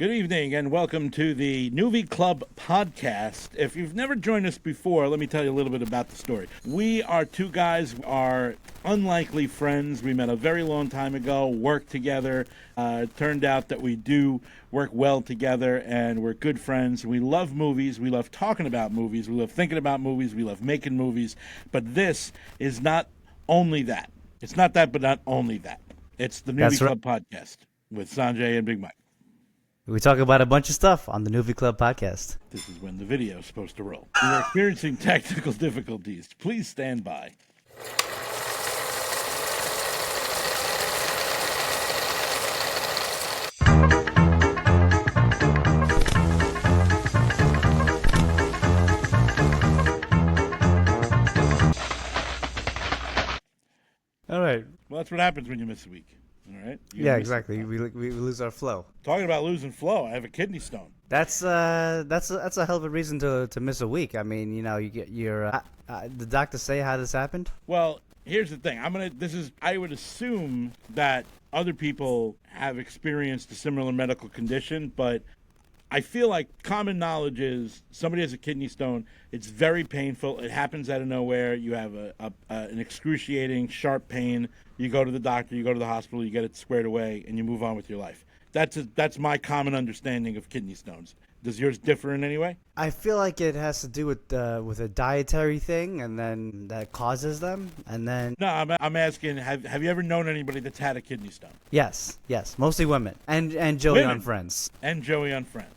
Good evening and welcome to the Nuvee Club podcast. If you've never joined us before, let me tell you a little bit about the story. We are two guys, are unlikely friends. We met a very long time ago, worked together. It turned out that we do work well together and we're good friends. We love movies. We love talking about movies. We love thinking about movies. We love making movies. But this is not only that. It's not that, but not only that. It's the Nuvee That's right. Club podcast with Sanjay and Big Mike. We talk about a bunch of stuff on the Nuvee Club podcast. This is when the video is supposed to roll. We are experiencing technical difficulties. Please stand by. All right. Well, that's what happens when you miss a week. All right? Yeah, exactly. We lose our flow. Talking about losing flow, I have a kidney stone. That's a hell of a reason to miss a week. I mean, you get your the doctor say how this happened. Well, here's the thing. I would assume that other people have experienced a similar medical condition, but I feel like common knowledge is somebody has a kidney stone. It's very painful. It happens out of nowhere. You have an excruciating, sharp pain. You go to the doctor, you go to the hospital, you get it squared away, and you move on with your life. That's my common understanding of kidney stones. Does yours differ in any way? I feel like it has to do with a dietary thing, and then that causes them, and then No, I'm asking. Have you ever known anybody that's had a kidney stone? yes, mostly women and Joey Women. on Friends. And Joey on Friends.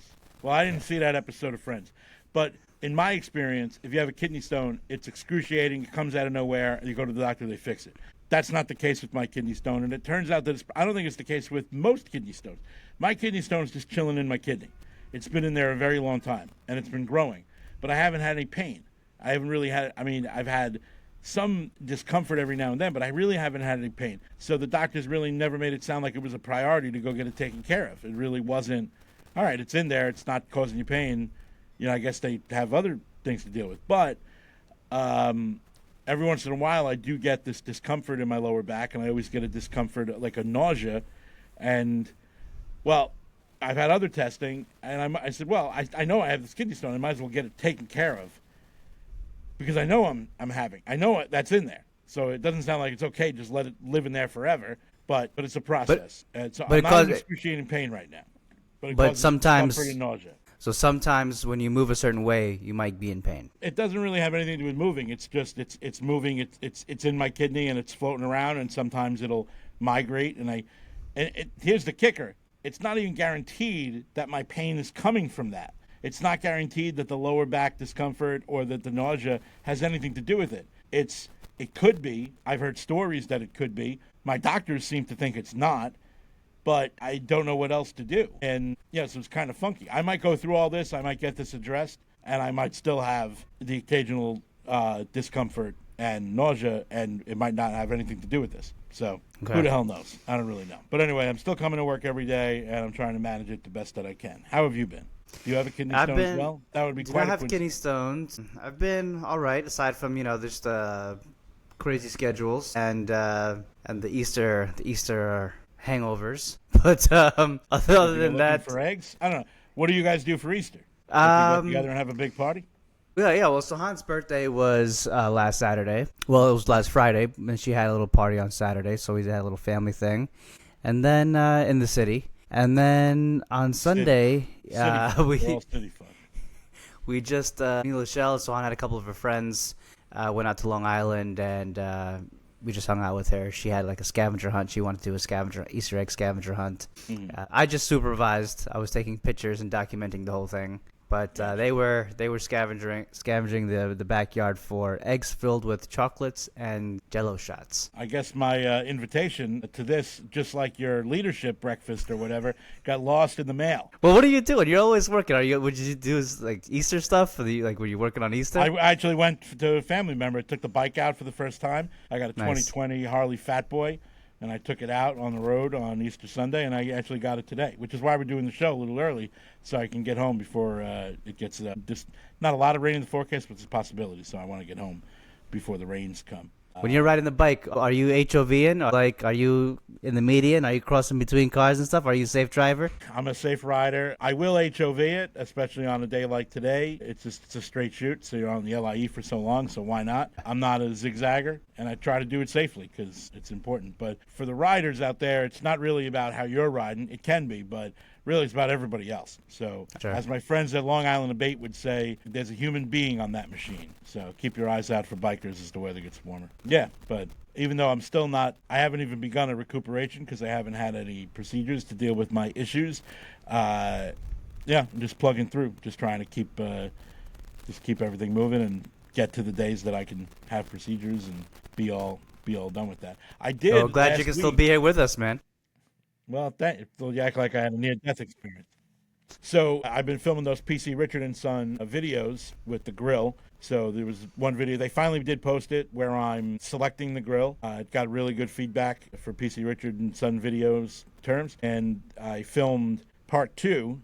Well, I didn't see that episode of Friends, but in my experience, if you have a kidney stone, it's excruciating. It comes out of nowhere. You go to the doctor, they fix it. That's not the case with my kidney stone, and it turns out that I don't think it's the case with most kidney stones. My kidney stone is just chilling in my kidney. It's been in there a very long time, and it's been growing, but I haven't had any pain. I haven't really had. I mean, I've had some discomfort every now and then, but I really haven't had any pain. So the doctors really never made it sound like it was a priority to go get it taken care of. It really wasn't. All right, it's in there. It's not causing you pain. I guess they have other things to deal with. But every once in a while, I do get this discomfort in my lower back, and I always get a discomfort, like a nausea. And, well, I've had other testing, and I said, well, I know I have this kidney stone. I might as well get it taken care of because I know I know that's in there. So it doesn't sound like it's okay. Just let it live in there forever. But it's a process. And so I'm not in excruciating pain right now. But sometimes, discomfort and nausea. so sometimes when you move a certain way, you might be in pain. It doesn't really have anything to do with moving. It's just it's moving. It's in my kidney and it's floating around. And sometimes it'll migrate. Here's the kicker: it's not even guaranteed that my pain is coming from that. It's not guaranteed that the lower back discomfort or that the nausea has anything to do with it. It could be. I've heard stories that it could be. My doctors seem to think it's not. But I don't know what else to do. And, so it's kind of funky. I might go through all this. I might get this addressed. And I might still have the occasional discomfort and nausea. And it might not have anything to do with this. So Who the hell knows? I don't really know. But anyway, I'm still coming to work every day. And I'm trying to manage it the best that I can. How have you been? Do you have a kidney stone as well? That would be quite I have kidney stones. I've been all right, aside from, just crazy schedules and the Easter hangovers, but other than that, for eggs, I don't know. What do you guys do for Easter? You get together and have a big party? Yeah. Well, so Han's birthday was last Saturday. Well, it was last Friday, and she had a little party on Saturday, so we had a little family thing, and then in the city, and then on Sunday, we just me and Lachelle. So Han had a couple of her friends, went out to Long Island, and we just hung out with her. She had like a scavenger hunt. She wanted to do a Easter egg scavenger hunt. Mm-hmm. I just supervised. I was taking pictures and documenting the whole thing. But they were scavenging the backyard for eggs filled with chocolates and Jello shots. I guess my invitation to this, just like your leadership breakfast or whatever, got lost in the mail. Well, what are you doing? You're always working. Would you do like Easter stuff? Were you working on Easter? I actually went to a family member. Took the bike out for the first time. I got a 2020 Harley Fat Boy. And I took it out on the road on Easter Sunday, and I actually got it today, which is why we're doing the show a little early, so I can get home before it gets just not a lot of rain in the forecast, but it's a possibility. So I want to get home before the rains come. When you're riding the bike, are you HOVing? Or like, are you in the median? Are you crossing between cars and stuff? Are you a safe driver? I'm a safe rider. I will HOV it, especially on a day like today. It's a straight shoot, so you're on the LIE for so long, so why not? I'm not a zigzagger, and I try to do it safely because it's important. But for the riders out there, it's not really about how you're riding. It can be, but really it's about everybody else. So Sure. as my friends at Long Island Abate would say, there's a human being on that machine. So keep your eyes out for bikers as the weather gets warmer. Yeah, but even though I'm still not, I haven't even begun a recuperation because I haven't had any procedures to deal with my issues. Yeah, I'm just plugging through, just trying to keep everything moving and get to the days that I can have procedures and be all done with that. I did. Oh, glad you can still be here with us, man. Well, you act like I had a near-death experience. So I've been filming those PC Richard and Son videos with the grill. So there was one video, they finally did post it, where I'm selecting the grill. It got really good feedback for PC Richard and Son videos terms. And I filmed part 2,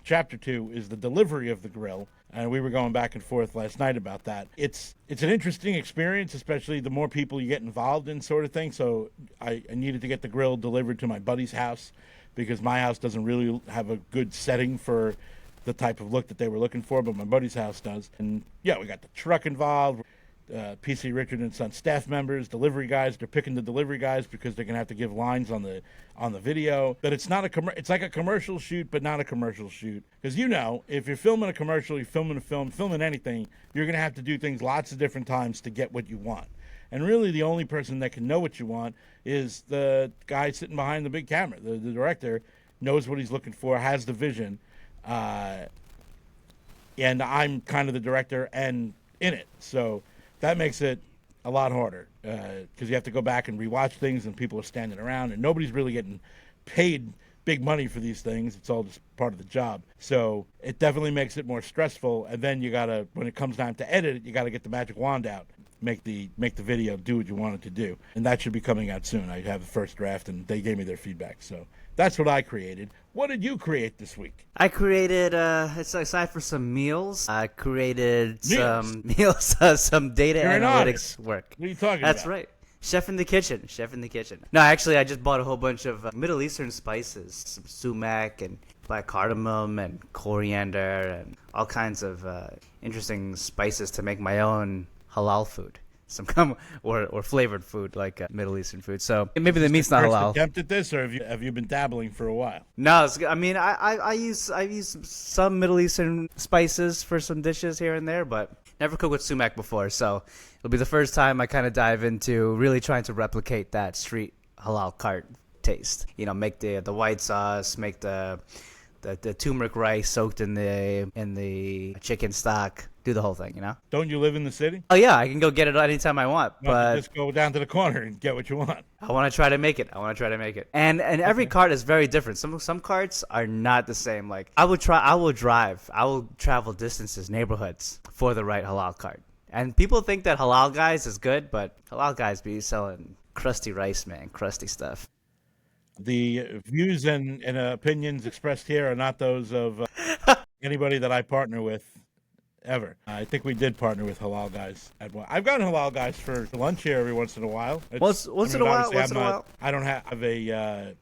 chapter 2 is the delivery of the grill. And we were going back and forth last night about that. It's an interesting experience, especially the more people you get involved in sort of thing. So I needed to get the grill delivered to my buddy's house because my house doesn't really have a good setting for the type of look that they were looking for, but my buddy's house does. And yeah, we got the truck involved. PC Richard and Son staff members, delivery guys. They're picking the delivery guys because they're gonna have to give lines on the video. But it's not it's like a commercial shoot, but not a commercial shoot. Because if you're filming a commercial, you're filming a film, filming anything, you're gonna have to do things lots of different times to get what you want. And really, the only person that can know what you want is the guy sitting behind the big camera. The director knows what he's looking for, has the vision, and I'm kind of the director and in it. So that makes it a lot harder because you have to go back and rewatch things, and people are standing around, and nobody's really getting paid big money for these things. It's all just part of the job. So it definitely makes it more stressful. And then when it comes time to edit it, you got to get the magic wand out, make the video do what you want it to do. And that should be coming out soon. I have the first draft, and they gave me their feedback. So that's what I created. What did you create this week? I created, aside for some meals, I created some meals, some data analytics work. What are you talking about? That's right. Chef in the kitchen. No, actually, I just bought a whole bunch of Middle Eastern spices, some sumac and black cardamom and coriander and all kinds of interesting spices to make my own halal food. Or flavored food like Middle Eastern food. So maybe the meat's not halal. Attempt at this, or have you been dabbling for a while? No, I mean I use some Middle Eastern spices for some dishes here and there, but never cooked with sumac before. So it'll be the first time I kind of dive into really trying to replicate that street halal cart taste. Make the white sauce, make the turmeric rice soaked in the chicken stock. Do the whole thing, Don't you live in the city? Oh yeah, I can go get it anytime I want. But just go down to the corner and get what you want. I want to try to make it. And every cart is very different. Some carts are not the same. Like I will travel distances, neighborhoods for the right halal cart. And people think that halal guys is good, but halal guys be selling crusty rice, man, crusty stuff. The views and opinions expressed here are not those of anybody that I partner with. Ever. I think we did partner with halal guys at one. I've gotten halal guys for lunch here every once in a while. Once in a while. I don't have a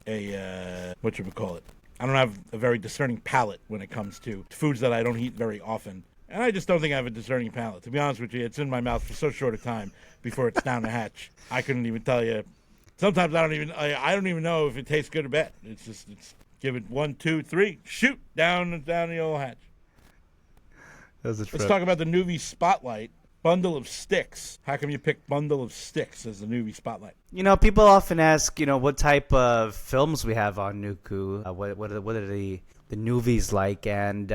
whatchamacallit. I don't have a very discerning palate when it comes to foods that I don't eat very often. And I just don't think I have a discerning palate. To be honest with you, it's in my mouth for so short a time before it's down the hatch. I couldn't even tell you. Sometimes I don't even know if it tastes good or bad. It's give it 1, 2, 3, shoot down the old hatch. Let's talk about the Nuvee Spotlight. Bundle of Sticks. How come you picked Bundle of Sticks as the Nuvee Spotlight? People often ask, what type of films we have on Nuku. What are the Nuvees like? And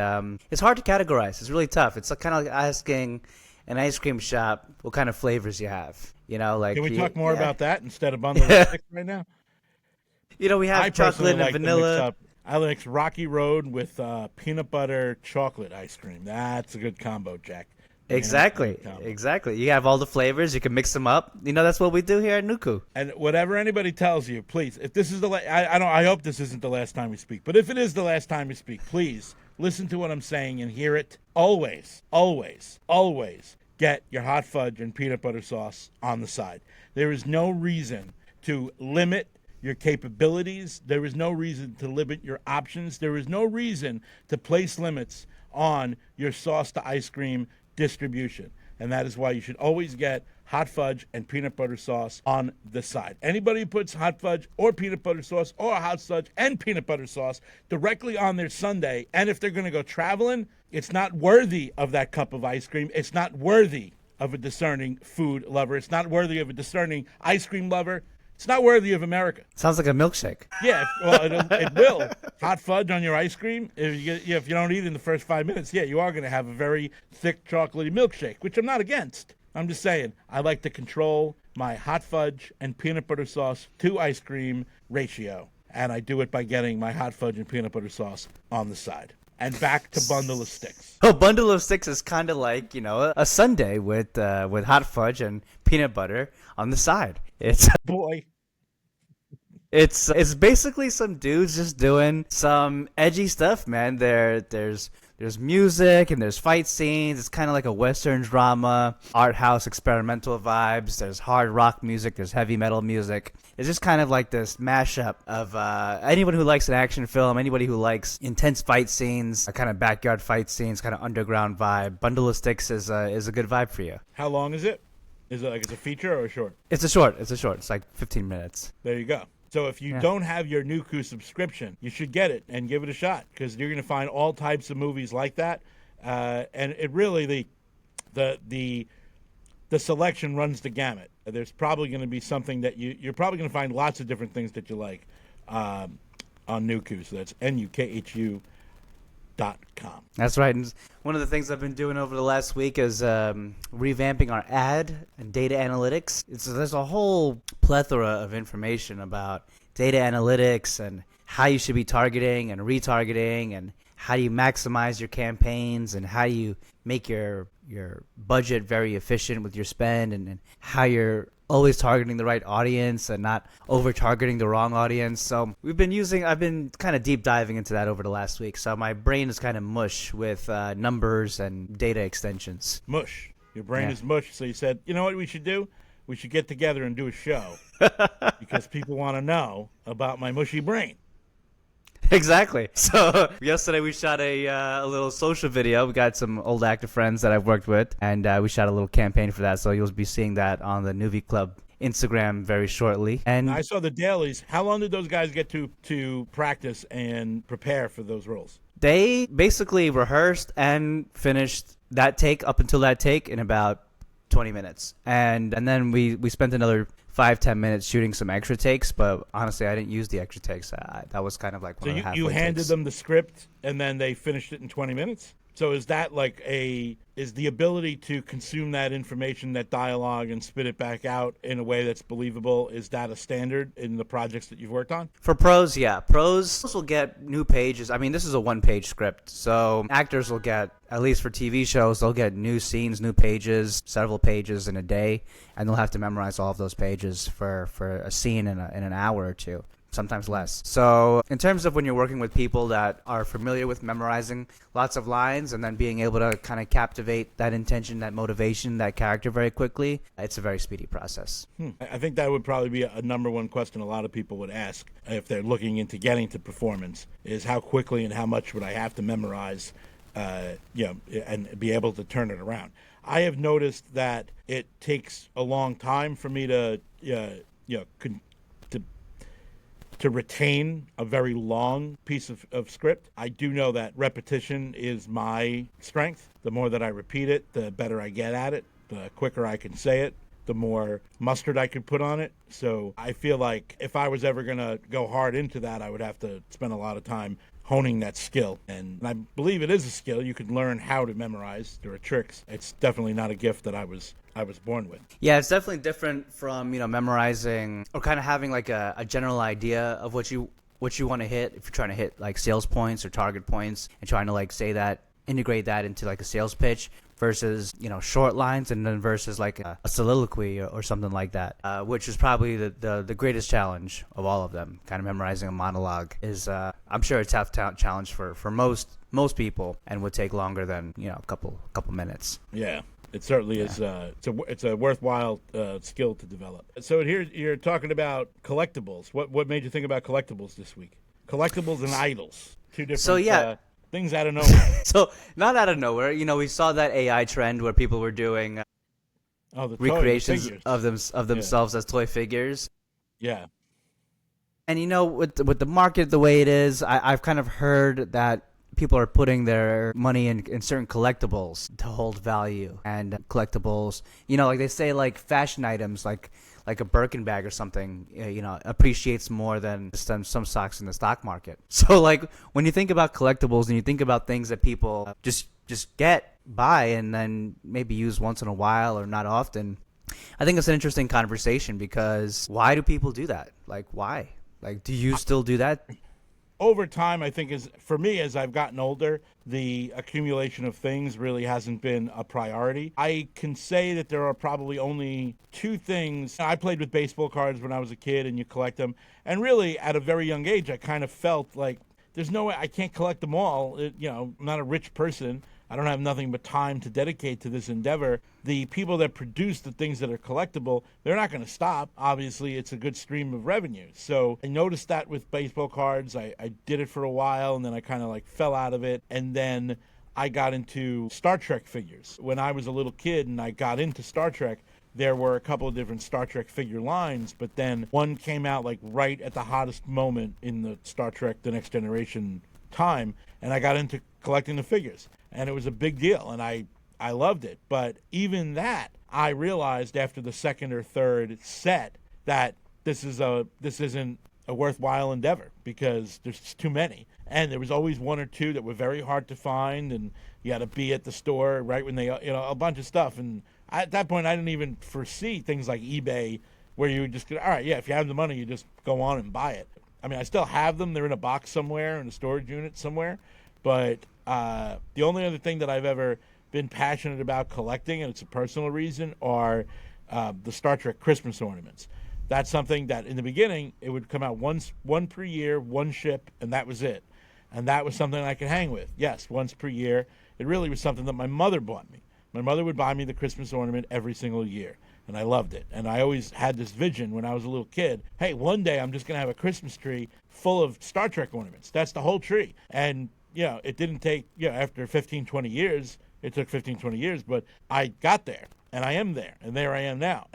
it's hard to categorize. It's really tough. It's kind of like asking an ice cream shop what kind of flavors you have. Can we talk more about that instead of Bundle of Sticks right now? We have chocolate and vanilla. I mix Rocky Road with peanut butter chocolate ice cream. That's a good combo, Jack. Exactly. You have all the flavors. You can mix them up. That's what we do here at Nuku. And whatever anybody tells you, please, if this is the I hope this isn't the last time we speak, but if it is the last time we speak, please listen to what I'm saying and hear it always, always, always. get your hot fudge and peanut butter sauce on the side. There is no reason to limit your capabilities. There is no reason to limit your options. There is no reason to place limits on your sauce to ice cream distribution. And that is why you should always get hot fudge and peanut butter sauce on the side. Anybody who puts hot fudge or peanut butter sauce or hot fudge and peanut butter sauce directly on their sundae, and if they're going to go traveling, it's not worthy of that cup of ice cream. It's not worthy of a discerning food lover. It's not worthy of a discerning ice cream lover. It's not worthy of America. Sounds like a milkshake. Yeah, well, it will. Hot fudge on your ice cream. If you don't eat it in the first 5 minutes, you are going to have a very thick, chocolatey milkshake, which I'm not against. I'm just saying, I like to control my hot fudge and peanut butter sauce to ice cream ratio, and I do it by getting my hot fudge and peanut butter sauce on the side. And back to bundle of sticks. Oh, bundle of sticks is kind of like, a sundae with hot fudge and peanut butter on the side. It's boy. It's basically some dudes just doing some edgy stuff, man. There's music and there's fight scenes. It's kind of like a Western drama, art house experimental vibes. There's hard rock music. There's heavy metal music. It's just kind of like this mashup of anyone who likes an action film, anybody who likes intense fight scenes, a kind of backyard fight scenes, kind of underground vibe. Bundle of Sticks is a good vibe for you. How long is it? Is it like it's a feature or a short? It's a short. It's like 15 minutes. There you go. So if you don't have your Nuku subscription, you should get it and give it a shot, because you're going to find all types of movies like that. And it really, the selection runs the gamut. There's probably going to be something that you're probably going to find lots of different things that you like on Nuku. So that's NUKHU.com. That's right. And one of the things I've been doing over the last week is revamping our ad and data analytics. There's a whole plethora of information about data analytics and how you should be targeting and retargeting, and how you maximize your campaigns, and how you make your budget very efficient with your spend, and how you're always targeting the right audience and not over targeting the wrong audience. So I've been kind of deep diving into that over the last week. So my brain is kind of mush with numbers and data extensions. Mush. Your brain is mush. So you said, you know what we should do? We should get together and do a show because people want to know about my mushy brain. Exactly. So yesterday we shot a little social video. We got some old actor friends that I've worked with, and we shot a little campaign for that. So you'll be seeing that on the Nuvee Club Instagram very shortly. And I saw the dailies. How long did those guys get to practice and prepare for those roles? They basically rehearsed and finished that take up until that take in about 20 minutes. And then we spent another 5-10 minutes shooting some extra takes, but honestly, I didn't use the extra takes. That was kind of like one of the halfway you handed takes. them the script and then they finished it in 20 minutes? So is that is the ability to consume that information, that dialogue, and spit it back out in a way that's believable, is that a standard in the projects that you've worked on? For pros, yeah. Pros will get new pages. I mean, this is a one-page script, so actors will get, at least for TV shows, they'll get new scenes, new pages, several pages in a day, and they'll have to memorize all of those pages for a scene in an hour or two. Sometimes less. So in terms of when you're working with people that are familiar with memorizing lots of lines and then being able to kind of captivate that intention, that motivation, that character very quickly, it's a very speedy process. I think that would probably be a number one question a lot of people would ask if they're looking into getting to performance, is how quickly and how much would I have to memorize and be able to turn it around. I have noticed that it takes a long time for me to retain a very long piece of script. I do know that repetition is my strength. The more that I repeat it, the better I get at it, the quicker I can say it, the more mustard I could put on it. So I feel like if I was ever going to go hard into that, I would have to spend a lot of time honing that skill. And I believe it is a skill. You can learn how to memorize. There are tricks. It's definitely not a gift that I was born with. Yeah, it's definitely different from, memorizing or kind of having like a general idea of what you want to hit. If you're trying to hit like sales points or target points and trying to like integrate that into like a sales pitch versus, short lines, and then versus like a soliloquy or something like that, which is probably the greatest challenge of all of them. Kind of memorizing a monologue is, I'm sure, a tough challenge for most people, and would take longer than, a couple minutes. Yeah. It certainly is. It's a worthwhile skill to develop. So here you're talking about collectibles. What made you think about collectibles this week? Collectibles and idols, two So different yeah, things out of nowhere. so not out of nowhere, we saw that AI trend where people were doing Oh, the recreations figures. of Yeah, themselves as toy figures. yeah. And with the market the way it is, I've kind of heard that people are putting their money in certain collectibles to hold value. And collectibles, like they say, like fashion items, like a Birkin bag or something, appreciates more than some stocks in the stock market. So like when you think about collectibles and you think about things that people just buy and then maybe use once in a while or not often, I think it's an interesting conversation because why do people do that? Like why? Like, do you still do that? Over time, I think is for me as I've gotten older, the accumulation of things really hasn't been a priority. I can say that there are probably only two things. I played with baseball cards when I was a kid, and you collect them. And really, at a very young age, I kind of felt like there's no way I can't collect them all. I'm not a rich person. I don't have nothing but time to dedicate to this endeavor. The people that produce the things that are collectible, they're not going to stop. Obviously, it's a good stream of revenue. So I noticed that with baseball cards. I did it for a while, and then I kind of like fell out of it. And then I got into Star Trek figures. When I was a little kid and I got into Star Trek, there were a couple of different Star Trek figure lines, but then one came out like right at the hottest moment in the Star Trek The Next Generation time, and I got into collecting the figures. And it was a big deal, and I loved it. But even that, I realized after the second or third set that this isn't a worthwhile endeavor because there's too many. And there was always one or two that were very hard to find, and you had to be at the store right when they, a bunch of stuff. And at that point, I didn't even foresee things like eBay where you would just go, all right, yeah, if you have the money, you just go on and buy it. I mean, I still have them. They're in a box somewhere, in a storage unit somewhere. But the only other thing that I've ever been passionate about collecting, and it's a personal reason, are the Star Trek Christmas ornaments. That's something that in the beginning, it would come out one per year, one ship, and that was it. And that was something I could hang with. Yes, once per year. It really was something that my mother bought me. My mother would buy me the Christmas ornament every single year, and I loved it. And I always had this vision when I was a little kid. Hey, one day I'm just going to have a Christmas tree full of Star Trek ornaments. That's the whole tree. And, it didn't take, after 15, 20 years, it took 15, 20 years, but I got there, and I am there, and there I am now.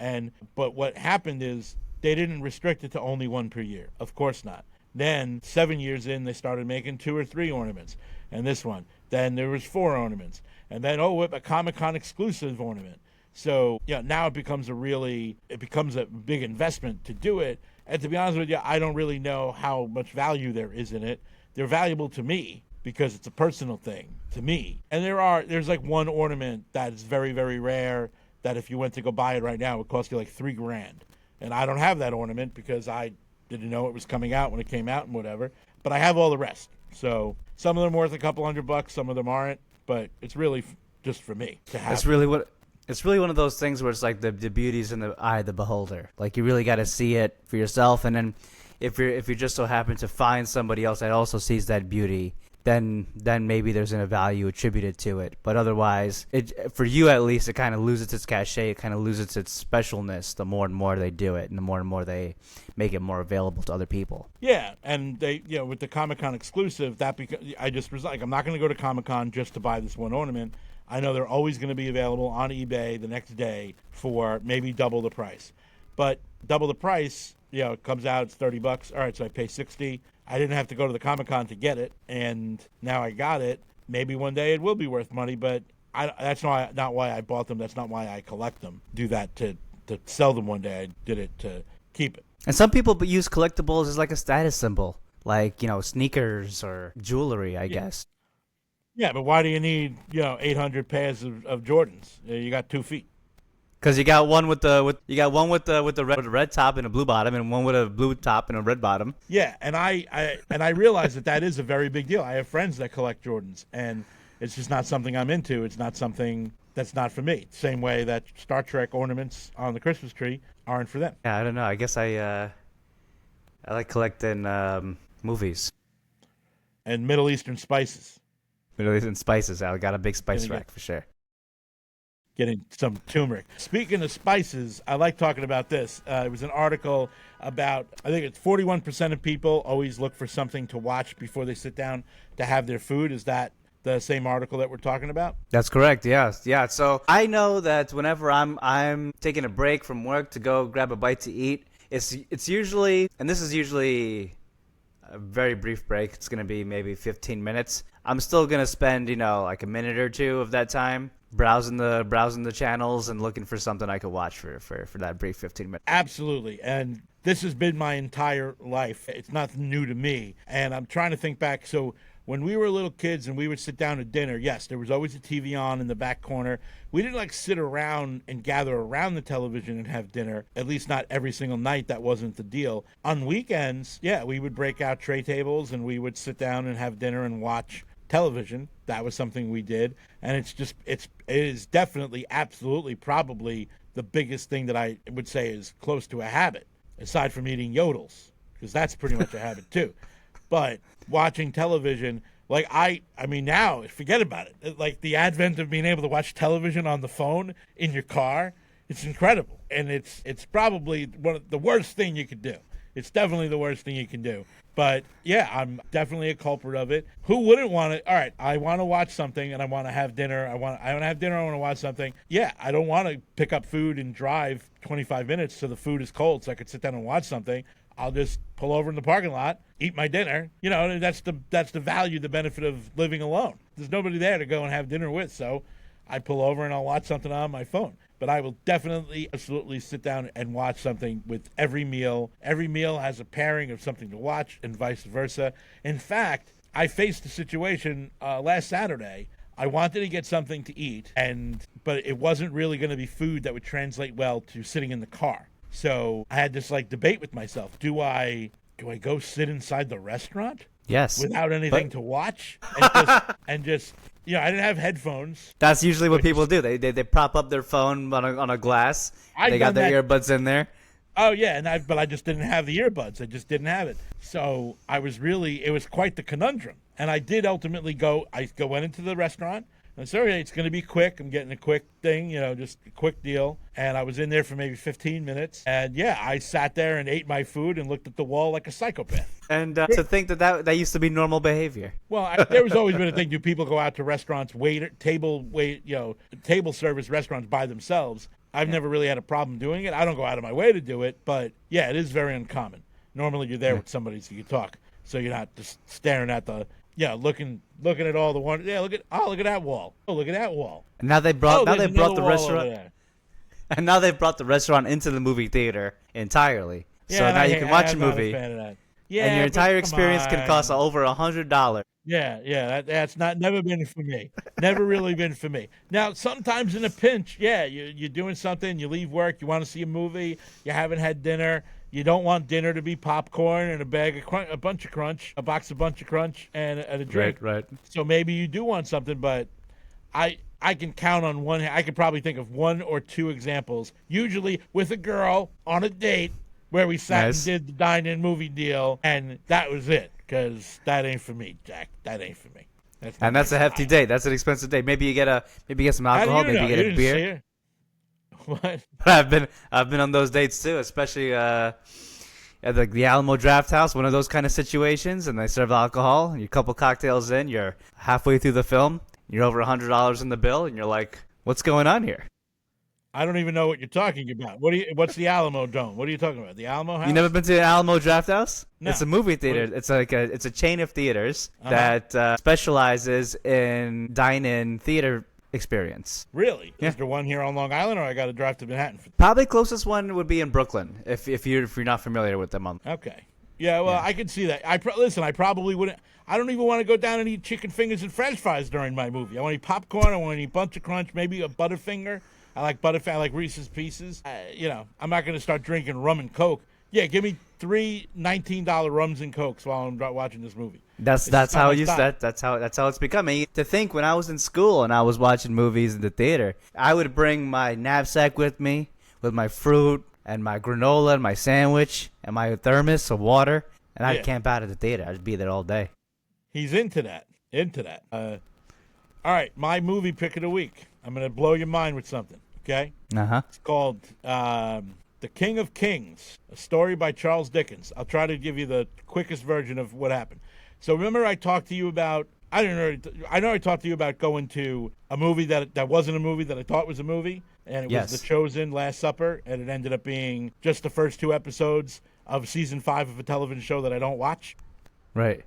But what happened is they didn't restrict it to only one per year. Of course not. Then 7 years in, they started making 2 or 3 ornaments, and this one. Then there was 4 ornaments, and then a Comic-Con exclusive ornament. So now it becomes a big investment to do it. And to be honest with you, I don't really know how much value there is in it. They're valuable to me because it's a personal thing to me. And there's like one ornament that is very, very rare that if you went to go buy it right now, it would cost you like $3,000. And I don't have that ornament because I didn't know it was coming out when it came out and whatever. But I have all the rest. So some of them are worth a couple $100, some of them aren't. But it's really just for me to have. It's really one of those things where it's like the beauty's in the eye of the beholder. Like you really got to see it for yourself, and then if you just so happen to find somebody else that also sees that beauty, then maybe there's a value attributed to it. But otherwise, for you at least, it kind of loses its cachet. It kind of loses its specialness the more and more they do it, and the more they make it more available to other people. Yeah, and they, with the Comic-Con exclusive, I just was like, I'm not going to go to Comic-Con just to buy this one ornament. I know they're always going to be available on eBay the next day for maybe double the price. But double the price, it comes out, it's $30. All right, so I pay $60. I didn't have to go to the Comic-Con to get it, and now I got it. Maybe one day it will be worth money, but that's not why I bought them. That's not why I collect them. Do that to sell them one day. I did it to keep it. And some people use collectibles as like a status symbol, like, sneakers or jewelry, I guess. Yeah, but why do you need 800 pairs of Jordans? You got 2 feet. Because you got one with the red top and a blue bottom, and one with a blue top and a red bottom. Yeah, and I realize that is a very big deal. I have friends that collect Jordans, and it's just not something I'm into. It's not something that's not for me. Same way that Star Trek ornaments on the Christmas tree aren't for them. Yeah, I don't know. I guess I like collecting movies. And Middle Eastern spices. Middle Eastern spices. I got a big spice rack for sure. getting some turmeric. Speaking of spices, I like talking about this. It was an article about, I think it's 41% of people always look for something to watch before they sit down to have their food. Is that the same article that we're talking about? That's correct. Yeah. So I know that whenever I'm taking a break from work to go grab a bite to eat, it's usually, and this is usually a very brief break. It's gonna be maybe 15 minutes. I'm still gonna spend like a minute or two of that time browsing the channels and looking for something I could watch for that brief 15 minutes. Absolutely. And this has been my entire life. It's nothing new to me. And I'm trying to think back. So when we were little kids and we would sit down to dinner, yes, there was always a TV on in the back corner. We didn't like sit around and gather around the television and have dinner, at least not every single night. That wasn't the deal. On weekends, yeah, we would break out tray tables and we would sit down and have dinner and watch television. That was something we did. And it is definitely, absolutely, probably the biggest thing that I would say is close to a habit, aside from eating yodels, because that's pretty much a habit too. But watching television, like I mean, now forget about it. Like the advent of being able to watch television on the phone in your car, it's incredible, and it's probably one of the worst thing you could do. It's definitely the worst thing you can do. But yeah, I'm definitely a culprit of it. Who wouldn't want it? All right, I want to watch something and I want to have dinner. I want to have dinner. I want to watch something. Yeah, I don't want to pick up food and drive 25 minutes so the food is cold so I could sit down and watch something. I'll just pull over in the parking lot, eat my dinner. That's the value, the benefit of living alone. There's nobody there to go and have dinner with, so I pull over and I'll watch something on my phone. But I will definitely, absolutely sit down and watch something with every meal. Every meal has a pairing of something to watch and vice versa. In fact, I faced a situation last Saturday. I wanted to get something to eat, but it wasn't really going to be food that would translate well to sitting in the car. So I had this debate with myself. Do I go sit inside the restaurant? Yes. Without anything to watch? And just I didn't have headphones. That's usually what people do. They prop up their phone on a glass. They got their earbuds in there. Oh yeah, but I just didn't have the earbuds. I just didn't have it. So it was quite the conundrum. And I did ultimately went into the restaurant. And I said, okay, it's going to be quick. I'm getting a quick thing, just a quick deal. And I was in there for maybe 15 minutes. And yeah, I sat there and ate my food and looked at the wall like a psychopath. And to think that used to be normal behavior. Well, there was always been a thing. Do people go out to restaurants, table service restaurants by themselves? I've never really had a problem doing it. I don't go out of my way to do it. But yeah, it is very uncommon. Normally you're there with somebody so you talk. So you're not just staring at looking at all the one. Yeah, look at that wall. Oh, look at that wall. And now they brought the restaurant. And now they've brought the restaurant into the movie theater entirely. Yeah, so now you can watch a movie. Yeah, and your entire experience can cost over $100. Yeah, that's never been for me. Never really been for me. Now, sometimes in a pinch, yeah, you're doing something, you leave work, you want to see a movie, you haven't had dinner. You don't want dinner to be popcorn and a bunch of crunch, a box of bunch of crunch, and a drink. Right. So maybe you do want something, but I can count on one hand. I could probably think of one or two examples, usually with a girl on a date where we sat and did the dine-in movie deal, and that was it, because that ain't for me, Jack. That ain't for me. That's a hefty date. That's an expensive date. Maybe you get some alcohol. Maybe you get a beer. What? I've been on those dates too, especially at the Alamo Draft House, one of those kind of situations, and they serve alcohol. And you're a couple cocktails in, you're halfway through the film, you're over $100 in the bill, and you're like, "What's going on here?" I don't even know what you're talking about. What's the Alamo Dome? What are you talking about? The Alamo House? You never been to the Alamo Draft House? No. It's a movie theater. It's a chain of theaters that specializes in dine-in theater experience. Really? Yeah. Is there one here on Long Island, or I got to drive to Manhattan? Probably closest one would be in Brooklyn, if you're not familiar with them. Okay. Yeah, well, I can see that. Listen, I probably wouldn't. I don't even want to go down and eat chicken fingers and French fries during my movie. I want to eat popcorn. I want to eat Bunch of Crunch, maybe a Butterfinger. I like Butterfinger. I like Reese's Pieces. I'm not going to start drinking rum and Coke. Yeah, give me 3 $19 rums and Cokes while I'm watching this movie. That's how it's becoming. To think, when I was in school and I was watching movies in the theater, I would bring my knapsack with me with my fruit and my granola and my sandwich and my thermos of water, and I'd camp out at the theater. I'd be there all day. He's into that. All right, my movie pick of the week. I'm going to blow your mind with something, okay? Uh-huh. It's called The King of Kings, a story by Charles Dickens. I'll try to give you the quickest version of what happened. So remember I talked to you about, I know I talked to you about going to a movie that wasn't a movie that I thought was a movie, and it was Yes. The Chosen, Last Supper, and it ended up being just the first 2 episodes of season 5 of a television show that I don't watch. Right.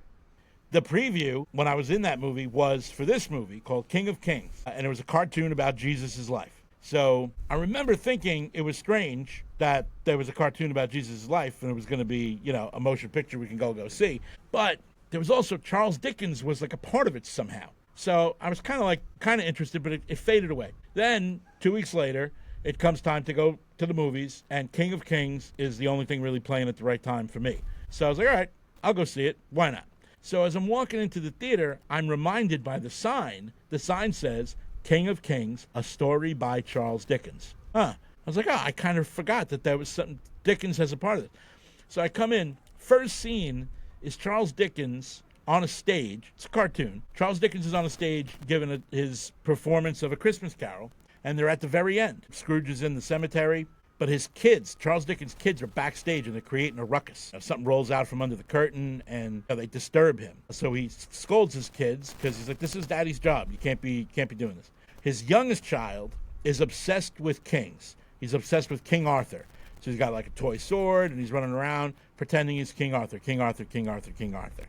The preview, when I was in that movie, was for this movie called King of Kings, and it was a cartoon about Jesus' life. So I remember thinking it was strange that there was a cartoon about Jesus' life and it was going to be, a motion picture we can go see. But there was also Charles Dickens was like a part of it somehow. So I was kind of interested, but it faded away. Then 2 weeks later, it comes time to go to the movies, and King of Kings is the only thing really playing at the right time for me. So I was like, all right, I'll go see it. Why not? So as I'm walking into the theater, I'm reminded by the sign. The sign says, King of Kings, a story by Charles Dickens. I was like, I kind of forgot that was something Dickens has a part of it. So I come in. First scene is Charles Dickens on a stage. It's a cartoon. Charles Dickens is on a stage giving his performance of A Christmas Carol, and they're at the very end. Scrooge is in the cemetery, but his kids, Charles Dickens' kids, are backstage, and they're creating a ruckus. Something rolls out from under the curtain, and they disturb him. So he scolds his kids because he's like, "This is Daddy's job. You can't be doing this." His youngest child is obsessed with kings. He's obsessed with King Arthur. So he's got like a toy sword, and he's running around pretending he's King Arthur, King Arthur, King Arthur, King Arthur.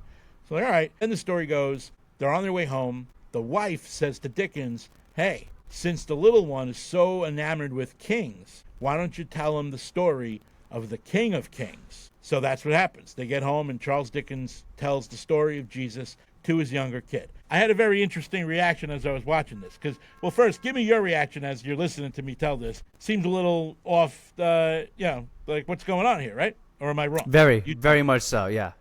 So like, all right. Then the story goes, they're on their way home. The wife says to Dickens, "Hey, since the little one is so enamored with kings, why don't you tell him the story of the King of Kings?" So that's what happens. They get home, and Charles Dickens tells the story of Jesus to his younger kid. I had a very interesting reaction as I was watching this. Because, well, first, give me your reaction as you're listening to me tell this. Seems a little off, like what's going on here, right? Or am I wrong? Very much so, yeah.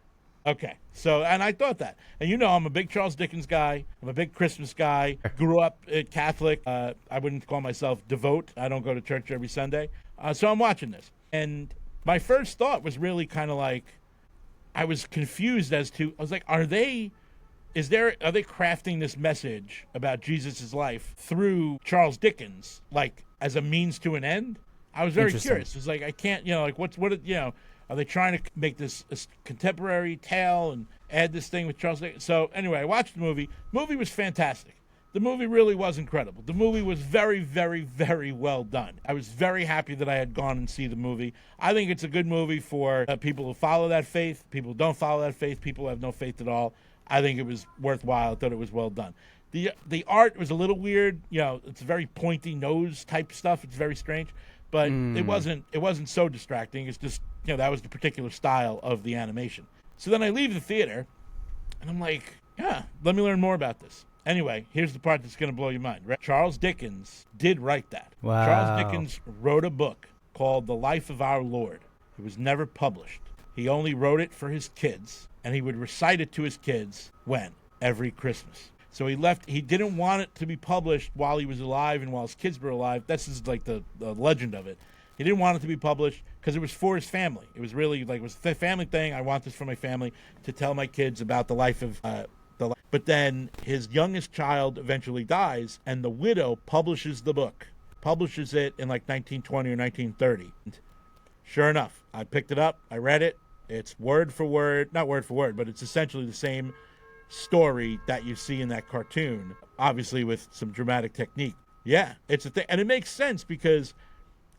Okay. So, and I thought that. And I'm a big Charles Dickens guy. I'm a big Christmas guy. Grew up Catholic. I wouldn't call myself devout. I don't go to church every Sunday. So I'm watching this. And my first thought was really kind of like, I was confused I was like, are they crafting this message about Jesus' life through Charles Dickens, like as a means to an end? I was very curious. It's like, I can't, are they trying to make this a contemporary tale and add this thing with Charles Dickens? So anyway, I watched the movie. The movie was fantastic. The movie really was incredible. The movie was very, very, very well done. I was very happy that I had gone and see the movie. I think it's a good movie for people who follow that faith, people who don't follow that faith, people who have no faith at all. I think it was worthwhile. I thought it was well done. The art was a little weird. It's very pointy nose type stuff. It's very strange, but it wasn't so distracting. It's just that was the particular style of the animation. So then I leave the theater, and I'm like, yeah, let me learn more about this. Anyway, here's the part that's going to blow your mind. Charles Dickens did write that. Wow. Charles Dickens wrote a book called The Life of Our Lord. It was never published. He only wrote it for his kids, and he would recite it to his kids every Christmas. So he didn't want it to be published while he was alive and while his kids were alive. This is like the legend of it. He didn't want it to be published because it was for his family. It was really like, it was a family thing. I want this for my family to tell my kids about the life of But then his youngest child eventually dies, and the widow publishes the book, publishes it in like 1920 or 1930. Sure enough, I picked it up, I read it. It's word for word, not word for word, but it's essentially the same story that you see in that cartoon, obviously with some dramatic technique. Yeah, it's a thing, and it makes sense because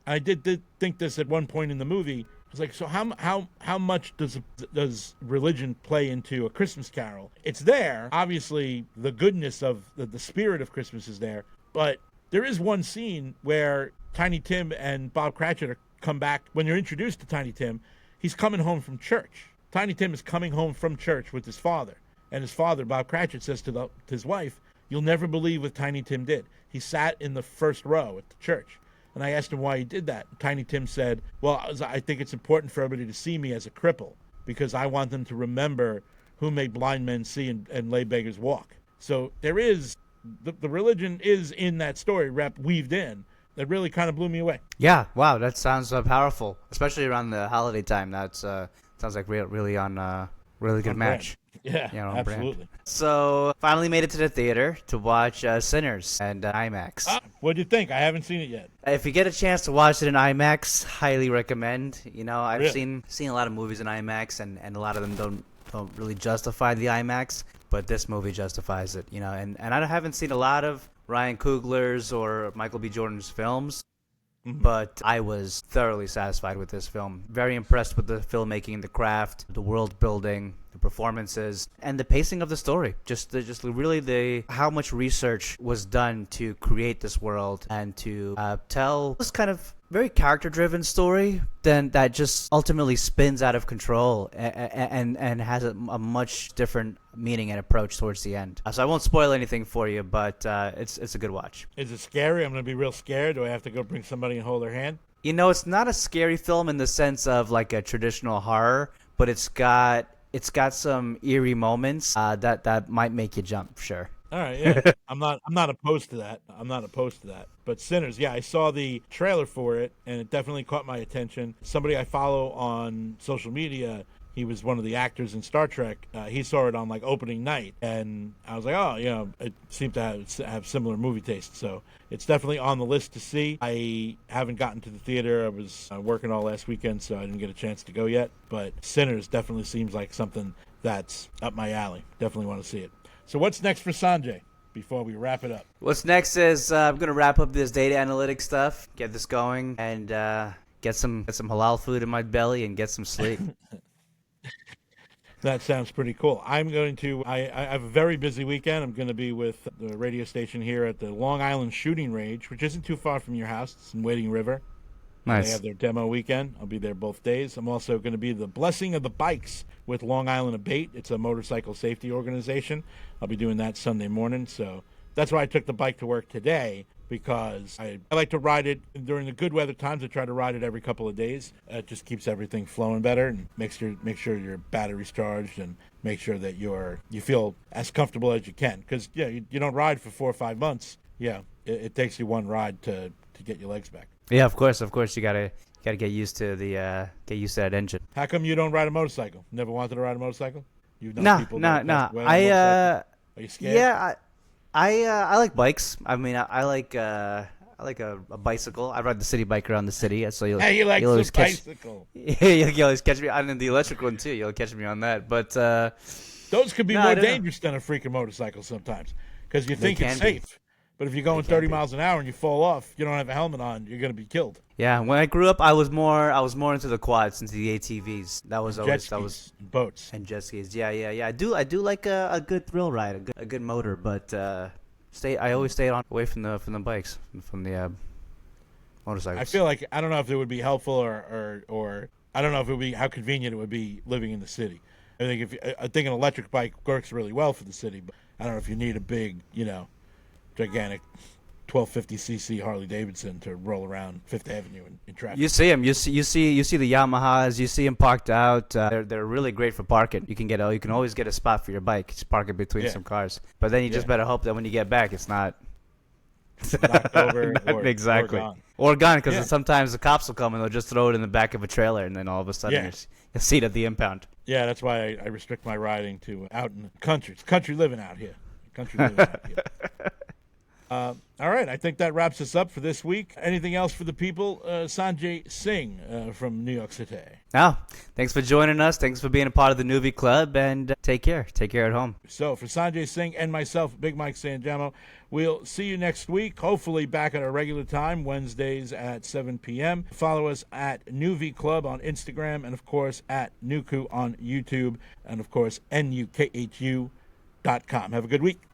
I did think this at one point in the movie. I was like, so how much does religion play into A Christmas Carol? It's there. Obviously, the goodness of the spirit of Christmas is there. But there is one scene where Tiny Tim and Bob Cratchit come back. When you're introduced to Tiny Tim, he's coming home from church. Tiny Tim is coming home from church with his father. And his father, Bob Cratchit, says to his wife, "You'll never believe what Tiny Tim did. He sat in the first row at the church." And I asked him why he did that. Tiny Tim said, "Well, I think it's important for everybody to see me as a cripple because I want them to remember who made blind men see and lay beggars walk." So there is, the religion is in that story weaved in. That really kind of blew me away. Yeah, wow, that sounds powerful, especially around the holiday time. That sounds like really on really good match. Yeah, you know, on brand. absolutely. So finally made it to the theater to watch Sinners and IMAX. What'd you think? I haven't seen it yet. If you get a chance to watch it in IMAX, highly recommend. You know, I've Really? seen a lot of movies in IMAX, and a lot of them don't really justify the IMAX, but this movie justifies it. You know, and I haven't seen a lot of Ryan Coogler's or Michael B. Jordan's films, but I was thoroughly satisfied with this film. Very impressed with the filmmaking, the craft, the world building, the performances, and the pacing of the story. Just really the how much research was done to create this world and to tell this kind of very character-driven story then that just ultimately spins out of control and has a much different meaning and approach towards the end. So I won't spoil anything for you, but it's a good watch. Is it scary? I'm going to be real scared. Do I have to go bring somebody and hold their hand? You know, it's not a scary film in the sense of like a traditional horror, but it's got some eerie moments that might make you jump, sure. All right, yeah. I'm not opposed to that. I'm not opposed to that. But Sinners, yeah, I saw the trailer for it and it definitely caught my attention. Somebody I follow on social media, he was one of the actors in Star Trek. He saw it on like opening night, and I was like, oh, you know, it seemed to have similar movie tastes. So it's definitely on the list to see. I haven't gotten to the theater. I was working all last weekend, so I didn't get a chance to go yet. But Sinners definitely seems like something that's up my alley. Definitely want to see it. So what's next for Sanjay before we wrap it up? What's next is I'm gonna wrap up this data analytics stuff, get this going, and get some halal food in my belly and get some sleep. That sounds pretty cool. I have a very busy weekend. I'm going to be with the radio station here at the Long Island Shooting Range, which isn't too far from your house. It's in Wading River. They Nice. have their demo weekend. I'll be there both days. I'm also going to be the Blessing of the Bikes with Long Island Abate. It's a motorcycle safety organization. I'll be doing that Sunday morning. So that's why I took the bike to work today, because I like to ride it during the good weather times. I try to ride it every couple of days. It just keeps everything flowing better and make sure your battery's charged and make sure that you feel as comfortable as you can. Because yeah, you don't ride for 4 or 5 months. Yeah, it takes you one ride to get your legs back. Yeah, of course. You gotta get used to that engine. How come you don't ride a motorcycle? Never wanted to ride a motorcycle? You've known No, people no, that no. passed away on motorcycles? Are you scared? Yeah, I like bikes. I mean, I like a bicycle. I ride the city bike around the city, so Hey, you like you'll the always catch. bicycle. Yeah, you'll always catch me on the electric one too. You'll catch me on that. But Those could be No, I more don't know. dangerous than a freaking motorcycle sometimes, because you They think it's can be. safe. But if you're going can 30 be. miles an hour and you fall off, you don't have a helmet on, you're going to be killed. yeah, when I grew up, I was more into the quads, into the ATVs. That was Jet always skis, and boats. and jet skis. Yeah. I do like a good thrill ride, a good motor, but I always stayed away from the bikes, from the motorcycles. I feel like I don't know if it would be helpful or I don't know if it would be how convenient it would be living in the city. I think an electric bike works really well for the city, but I don't know if you need a big, gigantic 1250cc Harley Davidson to roll around Fifth Avenue in traffic. You see them. You see the Yamahas. You see them parked out. They're really great for parking. You can always get a spot for your bike. Just park it between some cars. But then you just better hope that when you get back, it's not Knocked over or exactly gone. or gone, because sometimes the cops will come and they'll just throw it in the back of a trailer, and then all of a sudden you'll see it at the impound. Yeah, that's why I restrict my riding to out in the country. It's country living out here. Country living out here. All right, I think that wraps us up for this week. Anything else for the people? Sanjay Singh from New York City. Now, thanks for joining us. Thanks for being a part of the Nuvee Club, and take care. Take care at home. So for Sanjay Singh and myself, Big Mike Sanjamo, we'll see you next week, hopefully back at our regular time, Wednesdays at 7 p.m. Follow us at Nuvee Club on Instagram, and of course at Nuku on YouTube, and of course NUKHU.com. Have a good week.